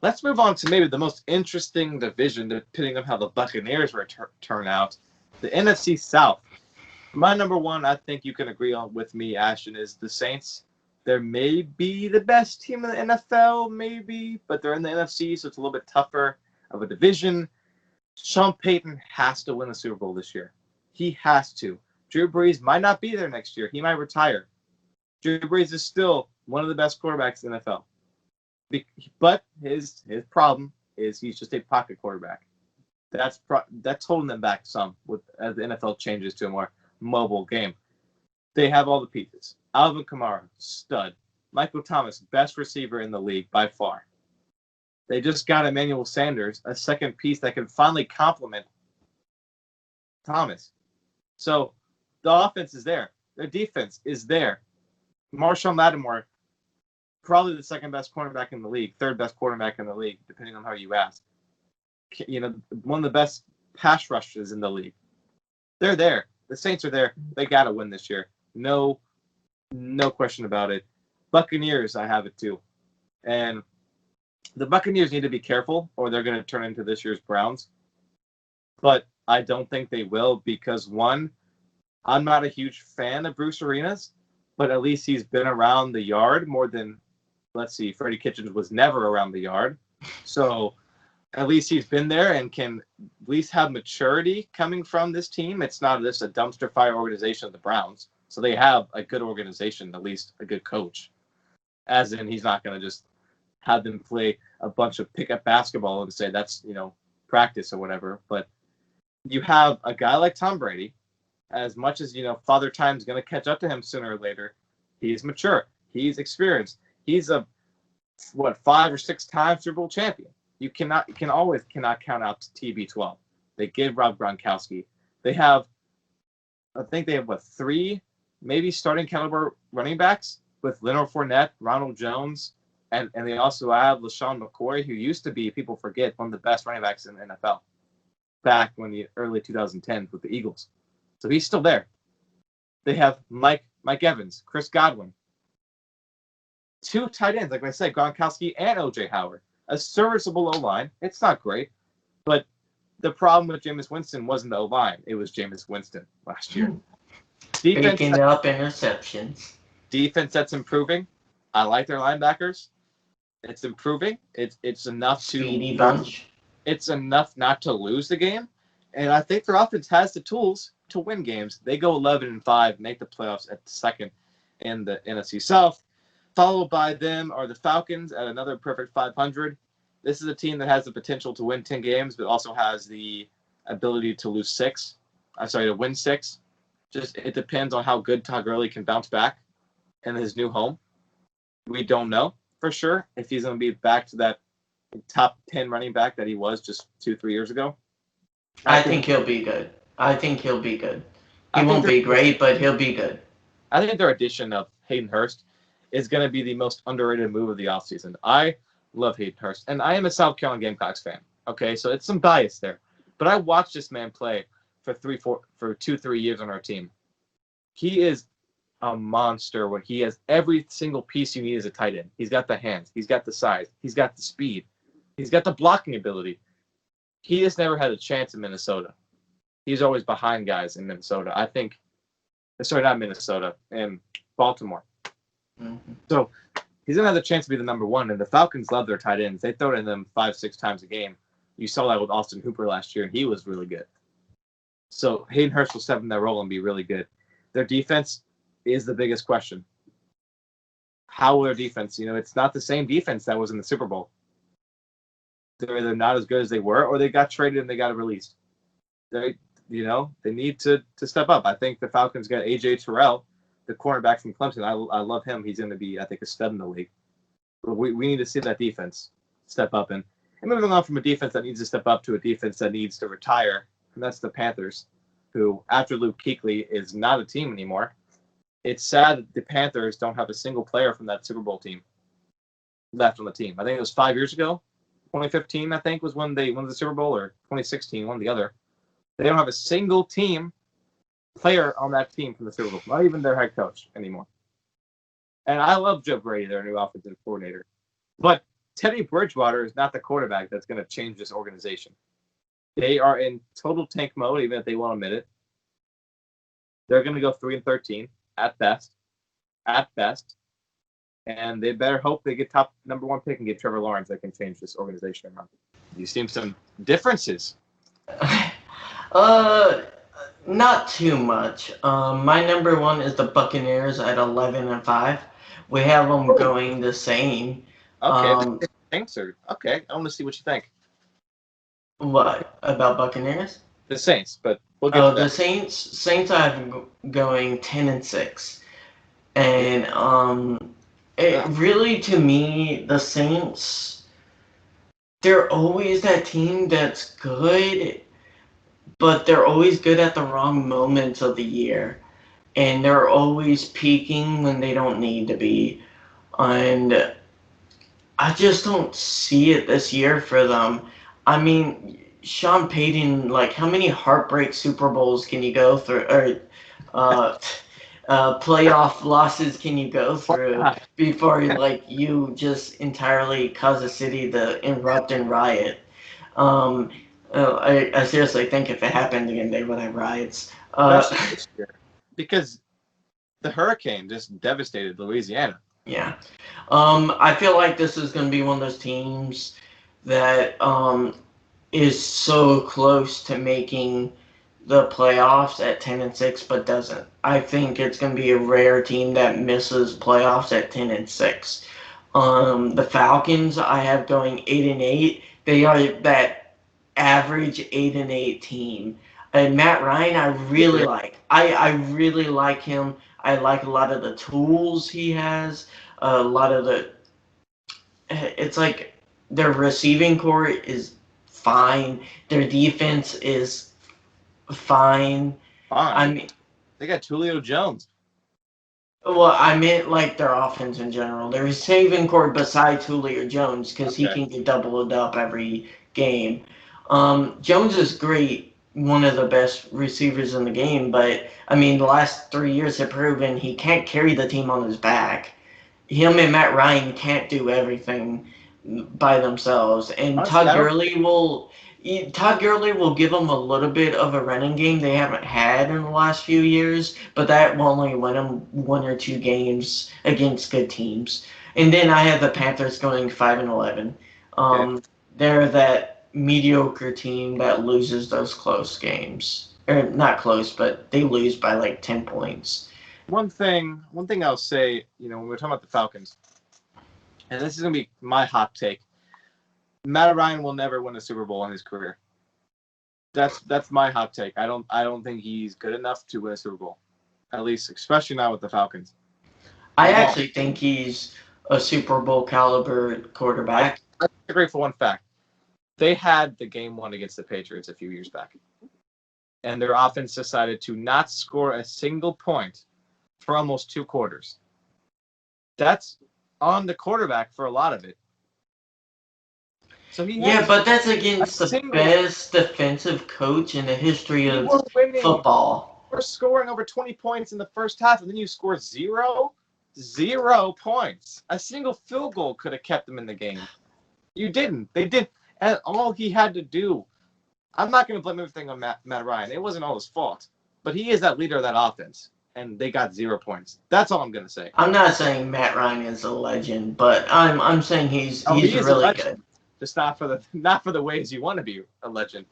Let's move on to maybe the most interesting division, depending on how the Buccaneers turn out. The NFC South. My number one, I think you can agree on with me, Ashton, is the Saints. They may be the best team in the NFL, maybe, but they're in the NFC, so it's a little bit tougher of a division. Sean Payton has to win the Super Bowl this year. He has to. Drew Brees might not be there next year. He might retire. Drew Brees is still one of the best quarterbacks in the NFL. But his problem is he's just a pocket quarterback. That's holding them back some as the NFL changes to a more mobile game. They have all the pieces. Alvin Kamara, stud. Michael Thomas, best receiver in the league by far. They just got Emmanuel Sanders, a second piece that can finally complement Thomas. So the offense is there. Their defense is there. Marshawn Lattimore, probably the second best cornerback in the league, third best quarterback in the league, depending on how you ask. One of the best pass rushes in the league. They're there. The Saints are there. They got to win this year. No question about it. Buccaneers, I have it too. And the Buccaneers need to be careful or they're going to turn into this year's Browns. But I don't think they will because, one, I'm not a huge fan of Bruce Arenas, but at least he's been around the yard more than, let's see, Freddie Kitchens was never around the yard. So at least he's been there and can at least have maturity coming from this team. It's not just a dumpster fire organization of the Browns. So they have a good organization, at least a good coach. As in, he's not going to just have them play a bunch of pickup basketball and say that's, practice or whatever. But you have a guy like Tom Brady, as much as, Father Time's going to catch up to him sooner or later. He's mature. He's experienced. He's a, 5 or 6 time Super Bowl champion. You always cannot count out TB12. They give Rob Gronkowski. They have, I think they have 3 maybe starting caliber running backs with Leonard Fournette, Ronald Jones, and they also have LaShawn McCoy, who used to be, people forget, one of the best running backs in the NFL back when the early 2010s with the Eagles. So he's still there. They have Mike Evans, Chris Godwin. 2 tight ends, like I said, Gronkowski and O.J. Howard. A serviceable O-line. It's not great, but the problem with Jameis Winston wasn't the O-line. It was Jameis Winston last year. Picking up interceptions. Defense that's improving. I like their linebackers. It's improving. It's enough to Speedy bunch. It's enough not to lose the game, and I think their offense has the tools to win games. They go 11-5, make the playoffs at second in the NFC South. Followed by them are the Falcons at another perfect 500. This is a team that has the potential to win 10 games, but also has the ability to win 6. Just it depends on how good Todd Gurley can bounce back in his new home. We don't know for sure if he's going to be back to that top 10 running back that he was just 2-3 years ago. I think he'll be good. He won't be great, but he'll be good. I think their addition of Hayden Hurst is going to be the most underrated move of the offseason. I love Hayden Hurst, and I am a South Carolina Gamecocks fan. Okay, so it's some bias there. But I watched this man play for 2-3 years on our team. He is a monster when he has every single piece you need as a tight end. He's got the hands. He's got the size. He's got the speed. He's got the blocking ability. He has never had a chance in Minnesota. He's always behind guys in Minnesota. Not Minnesota, in Baltimore. Mm-hmm. So he's going to have the chance to be the number 1, and the Falcons love their tight ends. They throw it in them 5-6 times a game. You saw that with Austin Hooper last year, and he was really good. So Hayden Hurst will step in that role and be really good. Their defense is the biggest question. How will their defense? It's not the same defense that was in the Super Bowl. They're either not as good as they were, or they got traded and they got released. They need to step up. I think the Falcons got A.J. Terrell, the cornerback from Clemson. I love him. He's going to be, I think, a stud in the league. But we need to see that defense step up. And moving on from a defense that needs to step up to a defense that needs to retire, and that's the Panthers, who, after Luke Kuechly, is not a team anymore. It's sad that the Panthers don't have a single player from that Super Bowl team left on the team. I think it was 5 years ago. 2015, I think, was when they won the Super Bowl, or 2016, one or the other. They don't have a single team player on that team from the Super Bowl, not even their head coach anymore. And I love Joe Brady, their new offensive coordinator. But Teddy Bridgewater is not the quarterback that's going to change this organization. They are in total tank mode, even if they won't admit it. They're going to go 3-13 at best, and they better hope they get top number 1 pick and get Trevor Lawrence that can change this organization around. You've seen some differences. Not too much. My number 1 is the Buccaneers at 11-5. We have them going the same. Okay, Saints are okay. I want to see what you think. What about Buccaneers? The Saints, but we'll get to that. The Saints I have going 10-6, and really to me the Saints, they're always that team that's good, but they're always good at the wrong moments of the year, and they're always peaking when they don't need to be, and I just don't see it this year for them. I mean, Sean Payton, like, how many heartbreak Super Bowls can you go through, or playoff losses can you go through before, like, you just entirely cause a city to erupt and riot? I seriously think if it happened again, they would have riots. Especially this year, because the hurricane just devastated Louisiana. Yeah. I feel like this is going to be one of those teams that is so close to making the playoffs at 10-6, but doesn't. I think it's going to be a rare team that misses playoffs at 10-6. The Falcons I have going 8-8. They are that average 8-8 team. And Matt Ryan, I really like. I really like him. I like a lot of the tools he has. A lot of the. It's like their receiving core is fine. Their defense is fine. I mean, they got Julio Jones. Well, I meant like their offense in general. Their receiving core besides Julio Jones, because he can get doubled up every game. Jones is great, one of the best receivers in the game, but I mean, the last 3 years have proven he can't carry the team on his back. Him and Matt Ryan can't do everything by themselves, and Todd Gurley will give them a little bit of a running game they haven't had in the last few years, but that will only win them 1 or 2 games against good teams. And then I have the Panthers going 5-11. They're that mediocre team that loses those close games, or not close, but they lose by like 10 points. One thing I'll say, when we're talking about the Falcons, and this is gonna be my hot take. Matt Ryan will never win a Super Bowl in his career. That's my hot take. I don't think he's good enough to win a Super Bowl, at least, especially not with the Falcons. I actually think he's a Super Bowl caliber quarterback. I agree for one fact. They had the game 1 against the Patriots a few years back, and their offense decided to not score a single point for almost 2 quarters. That's on the quarterback for a lot of it. So but that's against the best defensive coach in the history of football. We're scoring over 20 points in the first half, and then you score 0 points. A single field goal could have kept them in the game. You didn't. They did. And all he had to do, I'm not going to blame everything on Matt Ryan. It wasn't all his fault. But he is that leader of that offense, and they got 0 points. That's all I'm going to say. I'm not saying Matt Ryan is a legend, but I'm saying he's really good. Just not for the ways you want to be a legend.